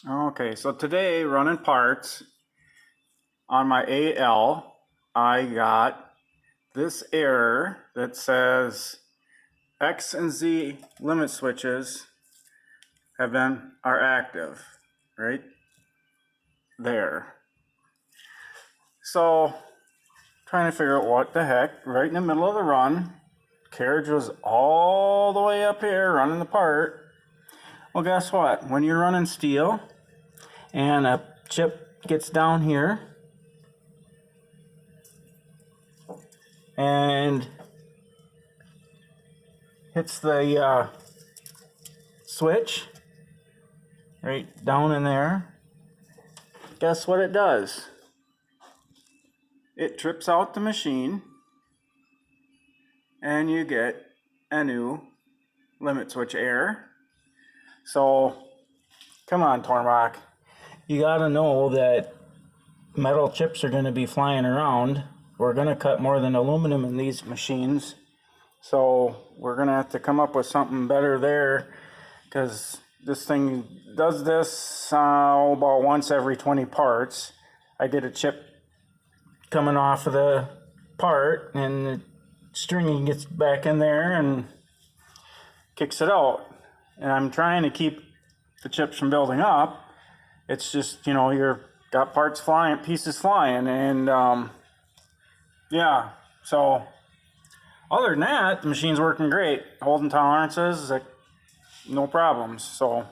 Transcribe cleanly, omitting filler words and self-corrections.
Okay, so today running parts on my AL, I got this error that says X and Z limit switches are active, right there. So trying to figure out what the heck, right in the middle of the run, carriage was all the way up here running the part. Well, guess what? When you're running steel and a chip gets down here and hits the switch right down in there, guess what it does? It trips out the machine and you get a new limit switch error. So come on, Tormach, you gotta know that metal chips are going to be flying around. We're going to cut more than aluminum in these machines, so we're going to have to come up with something better there, because this thing does this about once every 20 parts. I get a chip coming off of the part and the stringing gets back in there and kicks it out, and I'm trying to keep the chips from building up. It's just, you know, you're got parts flying, pieces flying, and yeah, so other than that, the machine's working great, holding tolerances, like, no problems. So